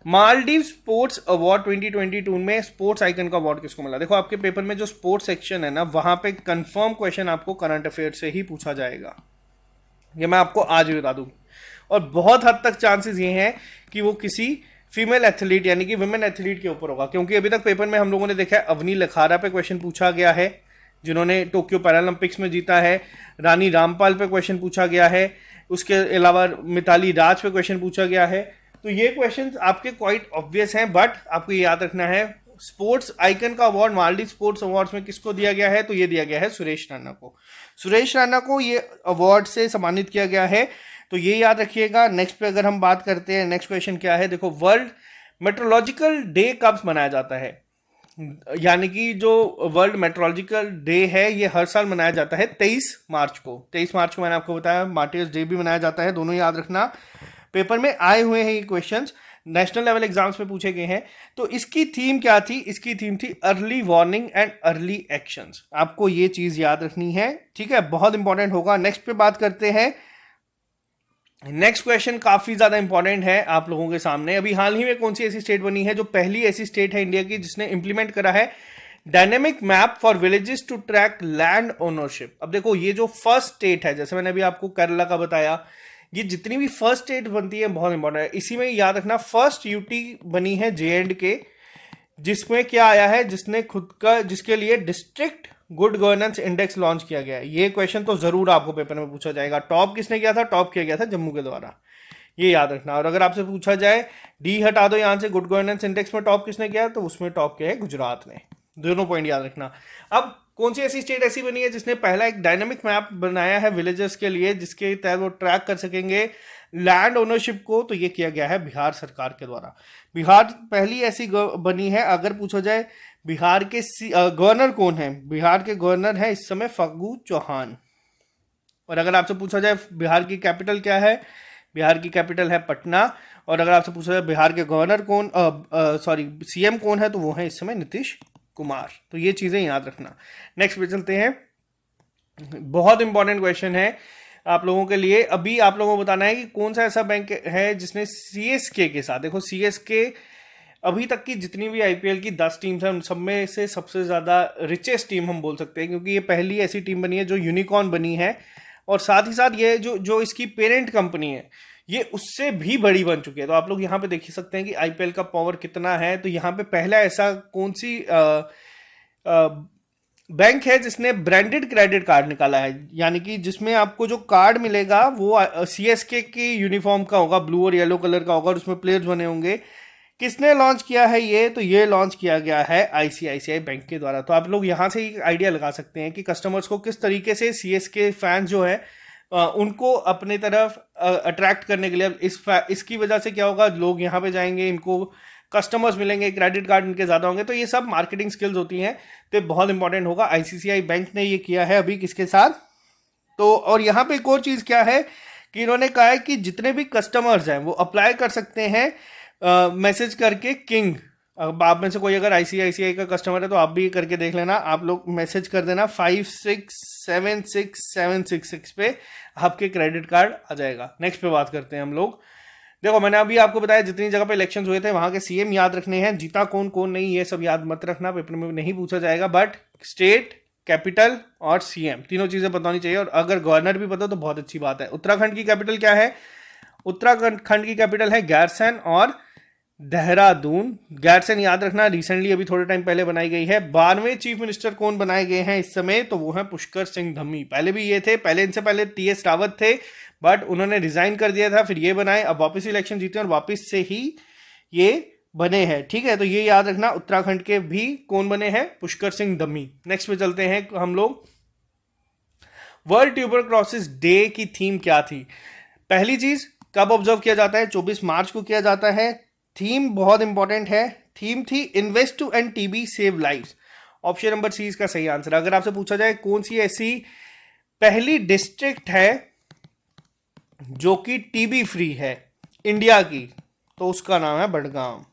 [SPEAKER 1] मालदीव स्पोर्ट्स अवार्ड 2022 में स्पोर्ट्स आइकन का अवार्ड किसको मिला? देखो आपके पेपर में जो स्पोर्ट्स सेक्शन है ना, वहां पे कंफर्म क्वेश्चन आपको करंट अफेयर से ही पूछा जाएगा। ये मैं आपको आज भी बता दूं। और बहुत हद तक चांसेस ये हैं कि वो किसी फीमेल एथलीट यानी कि वुमेन एथलीट के ऊपर होगा, क्योंकि अभी तक पेपर में हम लोगों ने देखा है अवनी लखारा पे क्वेश्चन पूछा गया है, जिन्होंने टोक्यो पैरालंपिक्स में जीता है। रानी रामपाल पे क्वेश्चन पूछा गया है। उसके अलावा मिताली राज पे क्वेश्चन पूछा गया है। तो ये क्वेश्चंस आपके क्वाइट ऑब्वियस हैं, बट आपको ये याद रखना है स्पोर्ट्स आइकन का अवार्ड मालदीव स्पोर्ट्स अवार्ड्स में किसको दिया गया है? तो ये दिया गया है सुरेश रैना को। सुरेश रैना को ये अवार्ड से सम्मानित किया गया है, तो ये याद रखिएगा। नेक्स्ट पे अगर हम बात करते हैं, नेक्स्ट क्वेश्चन क्या है? देखो वर्ल्ड मेट्रोलॉजिकल डे कब मनाया जाता है? यानी कि जो वर्ल्ड मेट्रोलॉजिकल डे है, ये हर साल मनाया जाता है 23 मार्च को। 23 मार्च को मैंने आपको बताया, मार्टियर्स डे भी मनाया जाता है। दोनों याद रखना, पेपर में आए हुए हैं ये क्वेश्चंस, नेशनल लेवल एग्जाम्स में पूछे गए हैं। तो इसकी थीम क्या थी? इसकी थीम थी early warning and early actions. आपको ये चीज याद रखनी है। ठीक है, बहुत इंपॉर्टेंट होगा। नेक्स्ट पे बात करते हैं। नेक्स्ट क्वेश्चन काफी ज्यादा इंपॉर्टेंट है आप लोगों के सामने। अभी हाल ही में कौन सी ऐसी स्टेट बनी है जो पहली ऐसी स्टेट है इंडिया की जिसने इंप्लीमेंट करा है dynamic map for villages to track land ownership? अब देखो ये जो फर्स्ट स्टेट है, जैसे मैंने अभी आपको केरला का बताया, ये जितनी भी फर्स्ट स्टेट बनती है बहुत इंपॉर्टेंट है। इसी में याद रखना, फर्स्ट यूटी बनी है JNK, जिसमें क्या आया है, जिसने खुद का, जिसके लिए district good governance index launch किया गया है। ये क्वेश्चन तो जरूर आपको पेपर में पूछा जाएगा। टॉप किसने किया था? टॉप किया गया था जम्मू के द्वारा, ये याद रखना। और अगर आपसे पूछा जाए डी हटा दो यहां से, गुड गवर्नेंस इंडेक्स में टॉप किसने किया, तो उसमें टॉप किया है गुजरात ने। दोनों पॉइंट याद रखना। अब कौन सी ऐसी स्टेट ऐसी बनी है जिसने पहला एक डायनामिक मैप बनाया है विलेजर्स के लिए, जिसके तहत वो ट्रैक कर सकेंगे लैंड ओनरशिप को? तो ये किया गया है बिहार सरकार के द्वारा। बिहार पहली ऐसी बनी है। अगर पूछा जाए बिहार के गवर्नर कौन है, बिहार के गवर्नर है इस समय फागू चौहान। और अगर आपसे पूछा जाए बिहार की कैपिटल क्या है, बिहार की कैपिटल है पटना। और अगर आपसे पूछा जाए बिहार के गवर्नर कौन, CM कौन है, तो वो है इस समय नीतीश कुमार। तो ये चीजें याद रखना। नेक्स्ट पे चलते हैं। बहुत इंपॉर्टेंट क्वेश्चन है आप लोगों के लिए। अभी आप लोगों को बताना है कि कौन सा ऐसा बैंक है जिसने CSK के साथ, देखो CSK अभी तक की जितनी भी IPL की 10 टीम्स हैं उन सब में से सबसे ज़्यादा रिचेस्ट टीम हम बोल सकते हैं, क्योंकि ये पहली ऐसी टीम बनी है जो यूनिकॉर्न बनी है। और साथ ही साथ ये जो इसकी पेरेंट कंपनी है, ये उससे भी बड़ी बन चुकी है। तो आप लोग यहाँ पे देख ही सकते हैं कि IPL का पावर कितना है। तो यहाँ पे पहला ऐसा कौन सी बैंक है जिसने ब्रांडेड क्रेडिट कार्ड निकाला है, यानी कि जिसमें आपको जो कार्ड मिलेगा वो सीएसके की यूनिफॉर्म का होगा, ब्लू और येलो कलर का होगा और उसमें प्लेयर्स बने होंगे। किसने लॉन्च किया है ये? तो ये लॉन्च किया गया है आईसीआईसीआई बैंक के द्वारा। तो आप लोग यहाँ से ही आइडिया लगा सकते हैं कि कस्टमर्स को किस तरीके से सीएसके फैंस जो है उनको अपने तरफ अट्रैक्ट करने के लिए इसकी वजह से क्या होगा, लोग यहाँ पे जाएंगे, इनको कस्टमर्स मिलेंगे, क्रेडिट कार्ड इनके ज़्यादा होंगे। तो ये सब मार्केटिंग स्किल्स होती हैं, तो बहुत इंपॉर्टेंट होगा। आईसीआईसीआई बैंक ने ये किया है अभी किसके साथ? तो और यहाँ पे एक और चीज़ क्या है कि इन्होंने कहा है कि जितने भी कस्टमर्स हैं वो अप्लाई कर सकते हैं मैसेज करके किंग। अब आप में से कोई अगर आईसीआईसीआई का कस्टमर है तो आप भी करके देख लेना, आप लोग मैसेज कर देना 5676 पे, आपके क्रेडिट कार्ड आ जाएगा। नेक्स्ट पे बात करते हैं हम लोग। देखो मैंने अभी आपको बताया जितनी जगह पे इलेक्शंस हुए थे वहां के सीएम याद रखने हैं, जीता कौन कौन नहीं ये सब याद मत रखना, पेपर में नहीं पूछा जाएगा, बट स्टेट, कैपिटल और सीएम तीनों चीजें पता होनी चाहिए। और अगर गवर्नर भी पता तो बहुत अच्छी बात है। उत्तराखंड की कैपिटल क्या है? उत्तराखंड की कैपिटल है गैरसैंण और देहरादून। गैरसैंण याद रखना, रिसेंटली अभी थोड़े टाइम पहले बनाई गई है। 12वें चीफ मिनिस्टर कौन बनाए गए हैं इस समय? तो वो हैं पुष्कर सिंह धमी। पहले भी ये थे, पहले इनसे पहले टीएस रावत थे, बट उन्होंने रिजाइन कर दिया था, फिर ये बनाए, अब वापस इलेक्शन जीते और वापस से ही ये बने हैं। ठीक है, तो ये याद रखना। उत्तराखंड के भी कौन बने हैं? पुष्कर सिंह धमी। नेक्स्ट पे चलते हैं हम लोग। वर्ल्ड ट्यूबरक्लोसिस डे की थीम क्या थी? पहली चीज, कब ऑब्जर्व किया जाता है? 24 मार्च को किया जाता है। थीम बहुत इंपॉर्टेंट है, थीम थी invest to end TB save lives. Option number C इसका सही आंसर। अगर आपसे पूछा जाए कौन सी ऐसी पहली डिस्ट्रिक्ट है जो कि टीबी फ्री है इंडिया की, तो उसका नाम है बडगाम,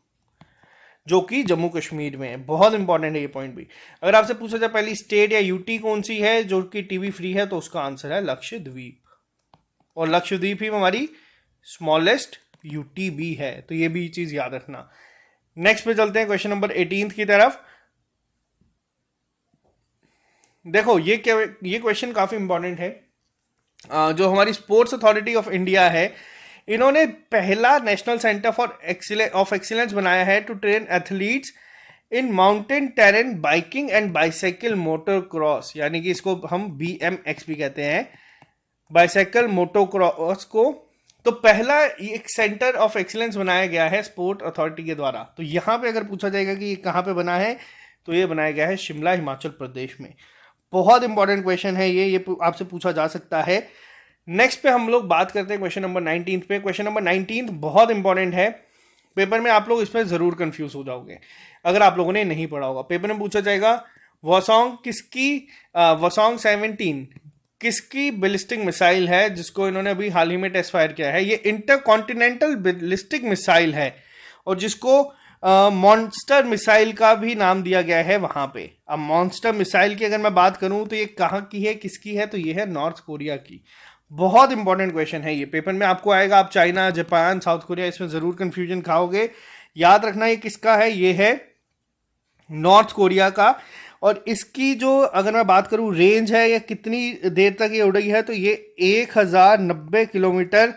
[SPEAKER 1] जो कि जम्मू कश्मीर में है। बहुत इंपॉर्टेंट है ये पॉइंट भी। अगर आपसे पूछा जाए पहली स्टेट या यूटी कौन सी है जो कि टीबी फ्री है, तो उसका आंसर है लक्षद्वीप। और लक्षद्वीप ही हमारी स्मॉलेस्ट यूटी भी है, तो ये भी चीज याद रखना। नेक्स्ट पे चलते हैं क्वेश्चन नंबर 18 की तरफ। देखो ये क्वेश्चन काफी इंपॉर्टेंट है। जो हमारी स्पोर्ट्स अथॉरिटी ऑफ इंडिया है, इन्होंने पहला नेशनल सेंटर फॉर एक्सीलेंस बनाया है to train athletes in mountain terrain biking and bicycle motor cross, यानी कि इसको हम BMX भी कहते हैं, बाइसाइकिल मोटोक्रॉस को। तो पहला एक सेंटर ऑफ एक्सीलेंस बनाया गया है स्पोर्ट अथॉरिटी के द्वारा। तो यहां पे अगर पूछा जाएगा कि ये कहां पे बना है, तो ये बनाया गया है शिमला, हिमाचल प्रदेश में। बहुत इंपॉर्टेंट क्वेश्चन है ये आपसे पूछा जा सकता है। नेक्स्ट पे हम लोग बात करते हैं क्वेश्चन नंबर 19 पे। क्वेश्चन नंबर 19 बहुत इंपॉर्टेंट है, पेपर में आप लोग इसमें जरूर कंफ्यूज हो जाओगे अगर आप लोगों ने नहीं पढ़ा होगा। पेपर में पूछा जाएगा वसोंग 17 किसकी बैलिस्टिक मिसाइल है जिसको इन्होंने अभी हाल ही में टेस्ट फायर किया है? ये इंटरकॉन्टिनेंटल बैलिस्टिक मिसाइल है और जिसको मॉन्स्टर मिसाइल का भी नाम दिया गया है वहां पे। अब मॉन्स्टर मिसाइल की अगर मैं बात करूं तो ये कहां की है, किसकी है? तो ये है नॉर्थ कोरिया की। बहुत इंपॉर्टेंट क्वेश्चन है ये, पेपर में आपको आएगा। आप चाइना, जापान, साउथ कोरिया इसमें जरूर कंफ्यूजन खाओगे। याद रखना ये किसका है, ये है नॉर्थ कोरिया का। और इसकी जो अगर मैं बात करूं रेंज है या कितनी देर तक ये उड़ी है, तो ये 1090 किलोमीटर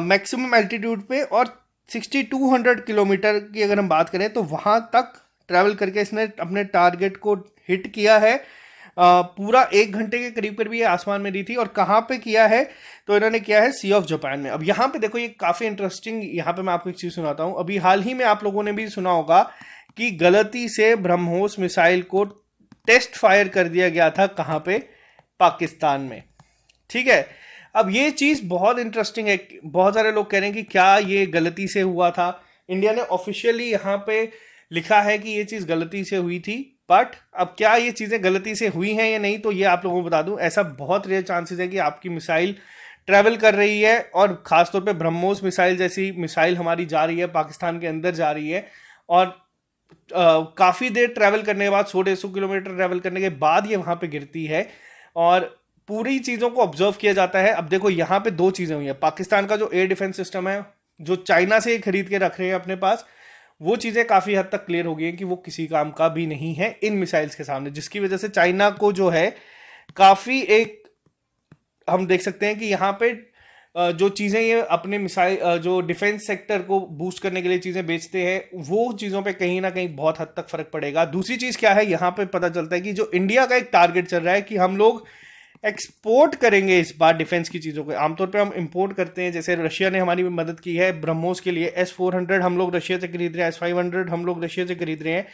[SPEAKER 1] मैक्सिमम एल्टीट्यूड पे और 6200 किलोमीटर की अगर हम बात करें तो वहां तक ट्रैवल करके इसने अपने टारगेट को हिट किया है। पूरा 1 घंटे के करीब ये आसमान में रही थी। और कहाँ पे किया है? तो इन्होंने किया है सी ऑफ जापान में। अब यहाँ पे देखो ये काफी इंटरेस्टिंग, यहाँ पे मैं आपको एक चीज सुनाता हूँ। अभी हाल ही में आप लोगों ने भी सुना होगा कि गलती से ब्रह्मोस मिसाइल को टेस्ट फायर कर दिया गया था। कहाँ पे? पाकिस्तान में। ठीक है, अब ये चीज बहुत इंटरेस्टिंग है। बहुत सारे लोग कह रहे हैं कि क्या ये गलती से हुआ था। इंडिया ने ऑफिशियली यहाँ पे लिखा है कि ये चीज गलती से हुई थी, बट अब क्या ये चीजें गलती से हुई हैं या नहीं, तो ये आप लोगों को बता दूं, ऐसा बहुत रेयर चांसेस है कि आपकी मिसाइल ट्रैवल कर रही है और खासतौर पे ब्रह्मोस मिसाइल जैसी मिसाइल हमारी जा रही है, पाकिस्तान के अंदर जा रही है और काफी देर ट्रैवल करने के बाद 100-150 किलोमीटर ट्रैवल करने के बाद ये वहां पे गिरती है और पूरी चीजों को ऑब्जर्व किया जाता है। अब देखो यहाँ पे 2 चीजें हुई है। पाकिस्तान का जो एयर डिफेंस सिस्टम है, जो चाइना से खरीद के रख रहे हैं अपने पास, वो चीजें काफी हद तक क्लियर हो गई हैं कि वो किसी काम का भी नहीं है इन मिसाइल्स के सामने, जिसकी वजह से चाइना को जो है काफी एक हम देख सकते हैं कि यहाँ पे जो चीज़ें ये अपने मिसाइल जो डिफेंस सेक्टर को बूस्ट करने के लिए चीज़ें बेचते हैं, वो चीज़ों पे कहीं ना कहीं बहुत हद तक फर्क पड़ेगा। दूसरी चीज़ क्या है, यहाँ पे पता चलता है कि जो इंडिया का एक टारगेट चल रहा है कि हम लोग एक्सपोर्ट करेंगे इस बार डिफेंस की चीज़ों को। आमतौर पे हम इंपोर्ट करते हैं, जैसे रशिया ने हमारी मदद की है ब्रह्मोस के लिए। S-400 हम लोग रशिया से खरीद रहे हैं, S-500 हम लोग रशिया से खरीद रहे हैं।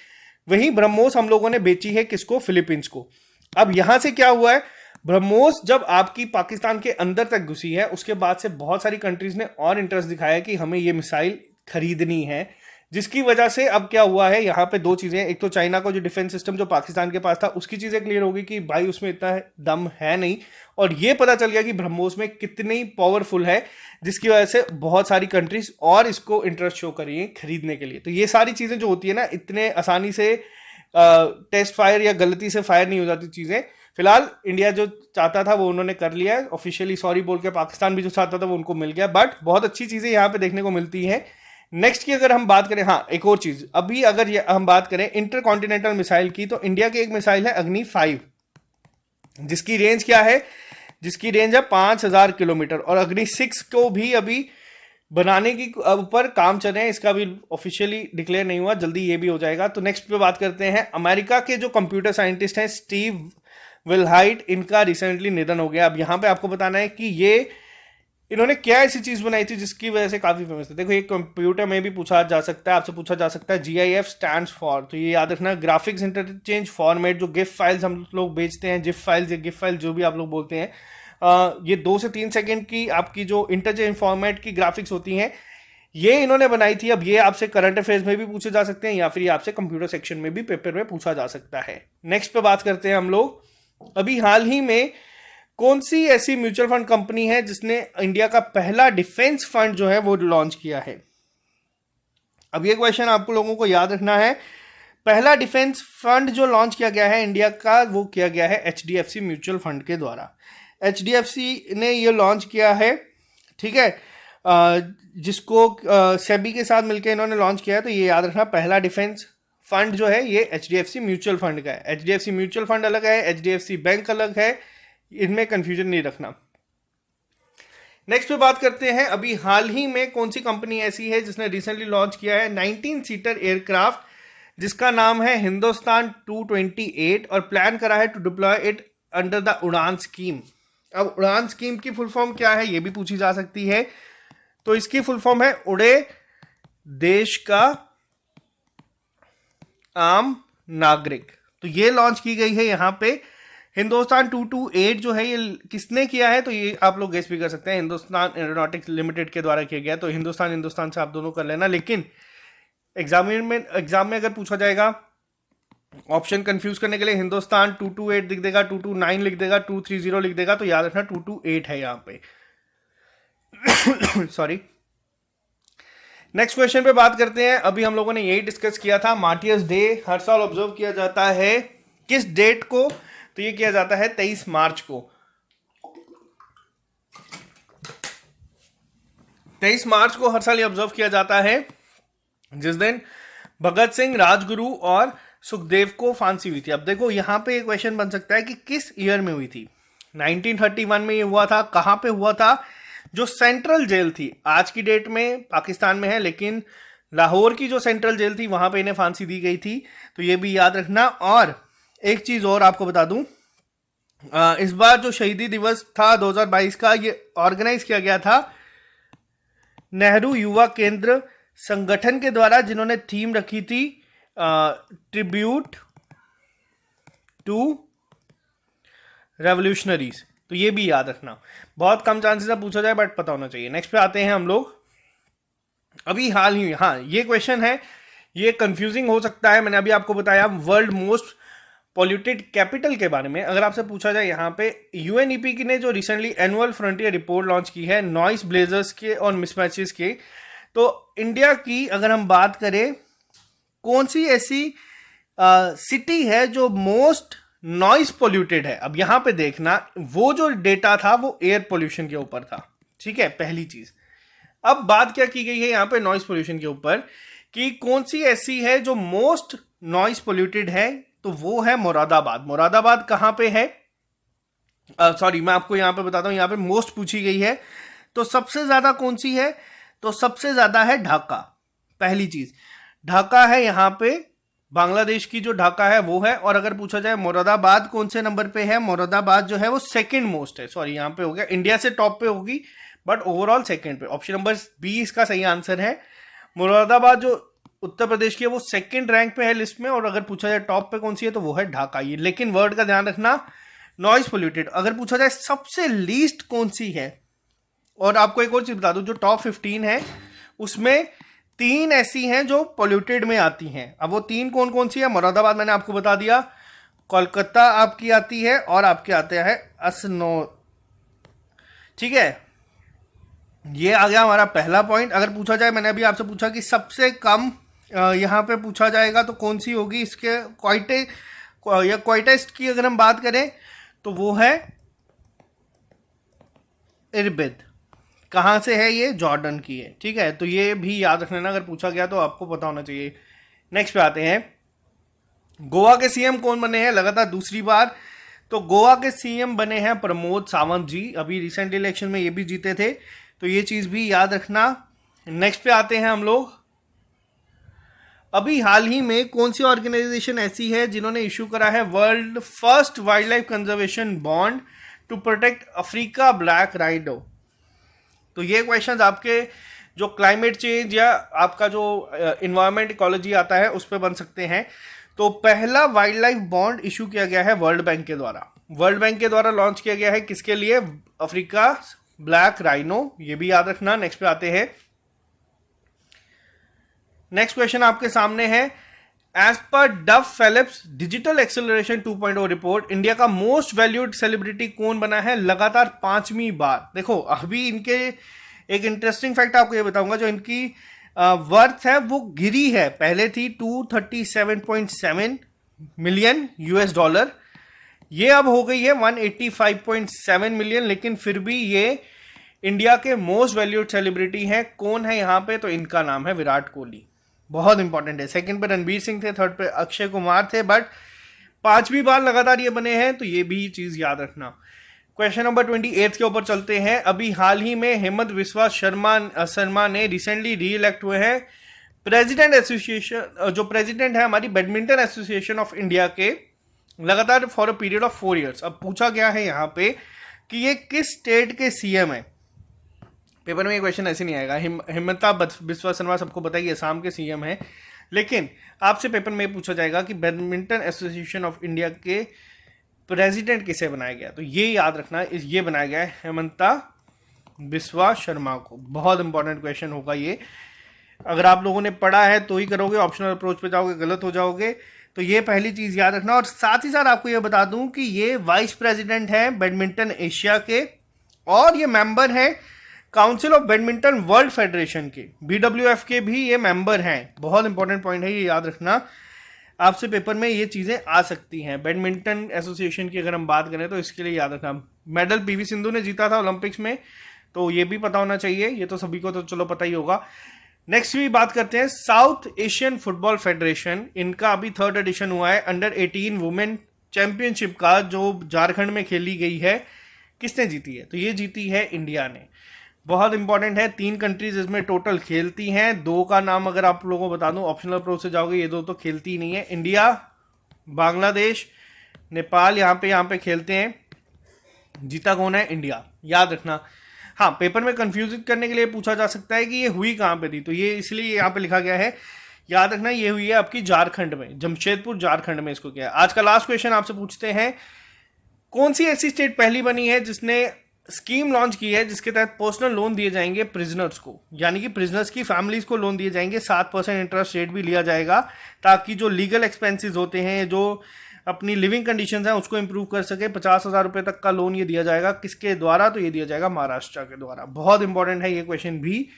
[SPEAKER 1] वहीं ब्रह्मोस हम लोगों ने बेची है किसको? फिलीपींस को। अब यहां से क्या हुआ है, ब्रह्मोस जब आपकी पाकिस्तान के अंदर तक घुसी है, उसके बाद से बहुत सारी कंट्रीज ने और इंटरेस्ट दिखाया कि हमें ये मिसाइल खरीदनी है, जिसकी वजह से अब क्या हुआ है, यहाँ पे दो चीजें। एक तो चाइना का जो डिफेंस सिस्टम जो पाकिस्तान के पास था, उसकी चीजें क्लियर होगी कि भाई उसमें इतना दम है नहीं, और ये पता चल गया कि ब्रह्मोस में कितनी पावरफुल है, जिसकी वजह से बहुत सारी कंट्रीज और इसको इंटरेस्ट शो करी है खरीदने के लिए। तो ये सारी चीजें जो होती है ना, इतने आसानी से टेस्ट फायर या गलती से फायर नहीं हो जाती चीजें। फिलहाल इंडिया जो चाहता था वो उन्होंने कर लिया है ऑफिशियली, सॉरी बोल के। पाकिस्तान भी जो चाहता था वो उनको मिल गया, बट बहुत अच्छी चीजें यहाँ पे देखने को मिलती है। नेक्स्ट की अगर हम बात करें, हाँ एक और चीज, अभी अगर हम बात करें इंटर कॉन्टिनेंटल मिसाइल की, तो इंडिया की एक मिसाइल है अग्नि 5, जिसकी रेंज क्या है, जिसकी रेंज है 5000 किलोमीटर। और अग्नि 6 को भी अभी बनाने की ऊपर काम चल रहे हैं, इसका भी ऑफिशियली डिक्लेयर नहीं हुआ, जल्दी ये भी हो जाएगा। तो नेक्स्ट पे बात करते हैं, अमेरिका के जो कंप्यूटर साइंटिस्ट हैं स्टीव विलहाइट, इनका रिसेंटली निधन हो गया। अब यहाँ पे आपको बताना है कि ये इन्होंने क्या ऐसी चीज बनाई थी जिसकी वजह से काफी फेमस थी। देखो ये कंप्यूटर में भी पूछा जा सकता है, आपसे पूछा जा सकता है। GIF स्टैंड्स फॉर, तो ये याद रखना, ग्राफिक्स इंटरचेंज फॉर्मेट। जो गिफ फाइल्स हम लोग बेचते हैं, जिफ फाइल्स या गिफ फाइल जो भी आप लोग बोलते हैं, ये 2 से 3 सेकेंड की आपकी जो इंटरचेंज फॉर्मेट की ग्राफिक्स होती हैं, ये इन्होंने बनाई थी। अब ये आपसे करंट अफेयर्स में भी पूछे जा सकते हैं, या फिर ये आपसे कंप्यूटर सेक्शन में भी पेपर में पूछा जा सकता है। नेक्स्ट पे बात करते हैं हम लोग, अभी हाल ही में कौन सी ऐसी म्यूचुअल फंड कंपनी है जिसने इंडिया का पहला डिफेंस फंड जो है वो लॉन्च किया है। अब ये क्वेश्चन आपको लोगों को याद रखना है। पहला डिफेंस फंड जो लॉन्च किया गया है इंडिया का, वो किया गया है HDFC म्यूचुअल फंड के द्वारा। HDFC ने ये लॉन्च किया है, ठीक है, जिसको सेबी के साथ मिलकर इन्होंने लॉन्च किया है। तो ये याद रखना, पहला डिफेंस फंड जो है ये HDFC म्यूचुअल फंड का है। HDFC म्यूचुअल फंड अलग है, HDFC बैंक अलग है, इनमें कंफ्यूजन नहीं रखना। नेक्स्ट पे बात करते हैं, अभी हाल ही में कौन सी कंपनी ऐसी है जिसने रिसेंटली लॉन्च किया है 19 सीटर एयरक्राफ्ट, जिसका नाम है हिंदुस्तान 228, और प्लान करा है to deploy it under the UDAN scheme. अब उड़ान स्कीम की फुल फॉर्म क्या है ये भी पूछी जा सकती है। तो इसकी फुल फॉर्म है उड़े देश का आम नागरिक। तो ये लॉन्च की गई है यहाँ पे। हिंदुस्तान 228 जो है ये किसने किया है, तो ये आप लोग गेस भी कर सकते हैं, हिंदुस्तान एरोनॉटिक्स लिमिटेड के द्वारा किया गया। तो हिंदुस्तान से आप दोनों कर लेना, लेकिन एग्जाम में अगर पूछा जाएगा ऑप्शन कंफ्यूज करने के लिए, हिंदुस्तान 228 लिख देगा, 229 लिख देगा, 230 लिख देगा, तो याद रखना 228 है यहाँ पे। सॉरी। नेक्स्ट क्वेश्चन पे बात करते हैं। अभी हम लोगों ने यही डिस्कस किया था, मार्टियर्स डे हर साल ऑब्जर्व किया जाता है किस डेट को, तो ये किया जाता है 23 मार्च को। 23 मार्च को हर साल ये ऑब्जर्व किया जाता है, जिस दिन भगत सिंह, राजगुरु और सुखदेव को फांसी हुई थी। अब देखो यहाँ पे एक क्वेश्चन बन सकता है कि किस ईयर में हुई थी। 1931 में ये हुआ था। कहाँ पे हुआ था? जो सेंट्रल जेल थी, आज की डेट में पाकिस्तान में है, लेकिन लाहौर की जो सेंट्रल जेल थी वहां पे इन्हें फांसी दी गई थी। तो ये भी याद रखना। और एक चीज और आपको बता दूं, इस बार जो शहीदी दिवस था 2022 का, ये ऑर्गेनाइज किया गया था नेहरू युवा केंद्र संगठन के द्वारा, जिन्होंने थीम रखी थी ट्रिब्यूट टू रेवोल्यूशनरीज। तो ये भी याद रखना, बहुत कम चांसेस है पूछा जाए, बट पता होना चाहिए। नेक्स्ट पे आते हैं हम लोग, अभी हाल ही, हाँ ये क्वेश्चन है, ये कंफ्यूजिंग हो सकता है। मैंने अभी आपको बताया वर्ल्ड मोस्ट पॉल्यूटेड कैपिटल के बारे में। अगर आपसे पूछा जाए यहाँ पे, UNEP की ने जो recently annual frontier report launch की है नॉइस ब्लेजर्स के और मिसमैचेस के, तो इंडिया की अगर हम बात करें, कौन सी ऐसी सिटी है जो मोस्ट नॉइस पोल्यूटेड है। अब यहां पे देखना, वो जो डेटा था वो एयर पोल्यूशन के ऊपर था, ठीक है, पहली चीज। अब बात क्या की गई है यहाँ पे नॉइस पोल्यूशन के ऊपर, कि कौन सी ऐसी है जो मोस्ट नॉइस पोल्यूटेड है, तो वो है मुरादाबाद। मुरादाबाद कहां पे है? सॉरी, मैं आपको यहाँ पे बताता हूँ, यहाँ पे मोस्ट पूछी गई है, तो सबसे ज्यादा कौन सी है? तो सबसे ज्यादा है ढाका। पहली चीज ढाका है यहाँ पे, बांग्लादेश की जो ढाका है वो है। और अगर पूछा जाए मुरादाबाद कौन से नंबर पे है, मुरादाबाद जो है वो सेकंड मोस्ट है। सॉरी, यहाँ पे हो गया, इंडिया से टॉप पे होगी बट ओवरऑल सेकंड पे। ऑप्शन नंबर बी इसका सही आंसर है। मुरादाबाद जो उत्तर प्रदेश की है वो सेकंड रैंक पे है लिस्ट में, और अगर पूछा जाए टॉप पे कौन सी है तो वो है ढाका। ये लेकिन वर्ड का ध्यान रखना, नॉइज पोल्यूटेड। अगर पूछा जाए सबसे लीस्ट कौन सी है, और आपको एक और चीज बता दूं, जो टॉप 15 है उसमें 3 ऐसी हैं जो पोल्यूटेड में आती हैं। अब वो 3 कौन कौन सी है? मुरादाबाद मैंने आपको बता दिया, कोलकाता आपकी आती है, और आपके आते हैं असनो। ठीक है, ये आ गया हमारा पहला पॉइंट। अगर पूछा जाए, मैंने अभी आपसे पूछा कि सबसे कम यहाँ पे पूछा जाएगा तो कौन सी होगी, इसके क्वाइटेस्ट की अगर हम बात करें तो वो है इरबिद। कहाँ से है ये? जॉर्डन की है। ठीक है, तो ये भी याद रख लेना, अगर पूछा गया तो आपको पता होना चाहिए। नेक्स्ट पे आते हैं, गोवा के सीएम कौन बने हैं लगातार दूसरी बार? तो गोवा के सीएम बने हैं प्रमोद सावंत जी। अभी रिसेंट इलेक्शन में ये भी जीते थे, तो ये चीज भी याद रखना। नेक्स्ट पे आते हैं हम लोग, अभी हाल ही में कौन सी ऑर्गेनाइजेशन ऐसी है जिन्होंने इशू करा है world first wildlife conservation bond to protect Africa black rhino? तो ये क्वेश्चंस आपके जो क्लाइमेट चेंज या आपका जो इन्वायरमेंट इकोलॉजी आता है उस पर बन सकते हैं। तो पहला वाइल्ड लाइफ बॉन्ड इशू किया गया है वर्ल्ड बैंक के द्वारा। वर्ल्ड बैंक के द्वारा लॉन्च किया गया है, किसके लिए? अफ्रीका ब्लैक राइनो, ये भी याद रखना। नेक्स्ट पे आते हैं, नेक्स्ट क्वेश्चन आपके सामने है, एज पर डफ Phelps digital acceleration 2.0 report India का मोस्ट वैल्यूड सेलिब्रिटी कौन बना है लगातार 5वीं बार? देखो, अभी इनके एक इंटरेस्टिंग फैक्ट आपको ये बताऊंगा, जो इनकी वर्थ है वो गिरी है। पहले थी 237.7 मिलियन यूएस डॉलर, ये अब हो गई है 185.7 मिलियन। लेकिन फिर भी ये इंडिया के मोस्ट वैल्यूड सेलिब्रिटी हैं। कौन है यहाँ पे? तो इनका नाम है विराट कोहली। बहुत इंपॉर्टेंट है। सेकंड पे रणबीर सिंह थे, थर्ड पे अक्षय कुमार थे, बट 5वीं बार लगातार ये बने हैं, तो ये भी चीज याद रखना। क्वेश्चन नंबर 28 के ऊपर चलते हैं। अभी हाल ही में हेमंत बिस्वा शर्मा ने रिसेंटली री इलेक्ट हुए हैं प्रेसिडेंट एसोसिएशन, जो प्रेसिडेंट है हमारी बैडमिंटन एसोसिएशन ऑफ इंडिया के, लगातार for a period of 4 years. अब पूछा गया है यहाँ पे कि ये किस स्टेट के सीएम है। पेपर में ये क्वेश्चन ऐसे नहीं आएगा। हिमंता बिस्वा शर्मा सबको पता है कि असम के सीएम है, लेकिन आपसे पेपर में पूछा जाएगा कि बैडमिंटन एसोसिएशन ऑफ इंडिया के प्रेसिडेंट किसे बनाया गया? तो ये याद रखना, ये बनाया गया है हेमंता बिस्वा शर्मा को। बहुत इंपॉर्टेंट क्वेश्चन होगा ये, अगर आप लोगों ने पढ़ा है तो ही करोगे, ऑप्शनल अप्रोच पे जाओगे गलत हो जाओगे। तो ये पहली चीज याद रखना। और साथ ही साथ आपको ये बता दूं कि ये वाइस प्रेसिडेंट है बैडमिंटन एशिया के, और ये मेंबर है council of badminton world federation के, BWF के भी ये मेंबर हैं। बहुत इंपॉर्टेंट पॉइंट है, ये याद रखना। आपसे पेपर में ये चीजें आ सकती हैं। बैडमिंटन एसोसिएशन की अगर हम बात करें तो इसके लिए याद रखना। मेडल PV सिंधु ने जीता था ओलंपिक्स में, तो ये भी पता होना चाहिए। ये तो सभी को तो चलो पता ही होगा। नेक्स्ट भी बात करते हैं, साउथ एशियन फुटबॉल फेडरेशन, इनका अभी 3rd एडिशन हुआ है अंडर 18 वुमेन चैंपियनशिप का, जो झारखंड में खेली गई है। किसने जीती है? तो ये जीती है इंडिया ने। बहुत इंपॉर्टेंट है, 3 कंट्रीज इसमें टोटल खेलती हैं। 2 का नाम अगर आप लोगों को बता दूं, ऑप्शनल अप्रोच से जाओगे, ये 2 तो खेलती ही नहीं है। इंडिया, बांग्लादेश, नेपाल यहाँ पे खेलते हैं। जीता कौन है? इंडिया, याद रखना। हाँ, पेपर में कंफ्यूज करने के लिए पूछा जा सकता है कि ये हुई कहाँ पे थी, तो ये इसलिए यहाँ पे लिखा गया है। याद रखना, ये हुई है आपकी झारखंड में, जमशेदपुर झारखंड में इसको किया है। आज का लास्ट क्वेश्चन आपसे पूछते हैं, कौन सी ऐसी स्टेट पहली बनी है जिसने स्कीम लॉन्च की है जिसके तहत पर्सनल लोन दिए जाएंगे प्रिजनर्स को, यानी कि प्रिजनर्स की फैमिलीज को लोन दिए जाएंगे, 7% इंटरेस्ट रेट भी लिया जाएगा, ताकि जो लीगल एक्सपेंसेस होते हैं, जो अपनी लिविंग कंडीशंस हैं, उसको इंप्रूव कर सके। 50,000 रुपये तक का लोन ये दिया जाएगा। किसके द्वारा? तो ये दिया जाएगा महाराष्ट्र के द्वारा। बहुत इंपॉर्टेंट है ये क्वेश्चन भी,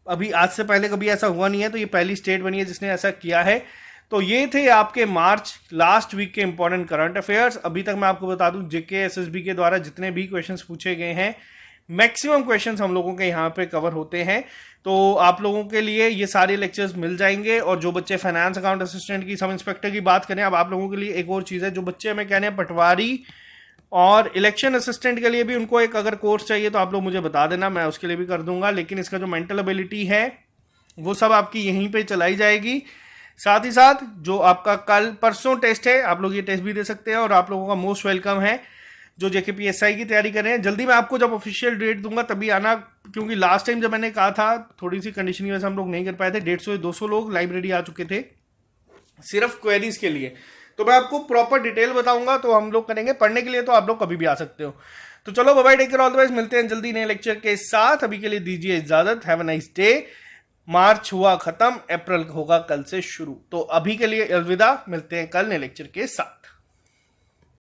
[SPEAKER 1] अभी आज से पहले कभी ऐसा हुआ नहीं है, तो ये पहली स्टेट बनी है जिसने ऐसा किया है। तो ये थे आपके मार्च लास्ट वीक के इंपॉर्टेंट करंट अफेयर्स। अभी तक मैं आपको बता दूं, JK SSB के द्वारा जितने भी क्वेश्चंस पूछे गए हैं, मैक्सिमम क्वेश्चंस हम लोगों के यहाँ पे कवर होते हैं। तो आप लोगों के लिए ये सारे लेक्चर्स मिल जाएंगे। और जो बच्चे फाइनेंस अकाउंट असिस्टेंट की, सब इंस्पेक्टर की बात करें, अब आप लोगों के लिए एक और चीज़ है, जो बच्चे हमें कहने हैं पटवारी और इलेक्शन असिस्टेंट के लिए भी उनको एक अगर कोर्स चाहिए तो आप लोग मुझे बता देना, मैं उसके लिए भी कर दूंगा। लेकिन इसका जो मेंटल एबिलिटी है वो सब आपकी यहीं पे चलाई जाएगी। साथ ही साथ जो आपका कल परसों टेस्ट है, आप लोग ये टेस्ट भी दे सकते हैं और आप लोगों का मोस्ट वेलकम है जो जेकेपीएसआई की तैयारी कर रहे हैं। जल्दी मैं आपको जब ऑफिशियल डेट दूंगा तभी आना, क्योंकि लास्ट टाइम जब मैंने कहा था थोड़ी सी कंडीशन की वजह से हम लोग नहीं कर पाए थे। 150 से 200 लोग लाइब्रेरी आ चुके थे सिर्फ क्वेरीज के लिए। तो मैं आपको प्रॉपर डिटेल बताऊंगा तो हम लोग करेंगे। पढ़ने के लिए तो आप लोग कभी भी आ सकते हो। तो चलो bye bye, take care, all the best. मिलते हैं जल्दी नए लेक्चर के साथ। अभी के लिए दीजिए इजाजत। Have a nice day. March हुआ खत्म, अप्रैल होगा कल से शुरू। तो अभी के लिए अलविदा, मिलते हैं कल नए लेक्चर के साथ।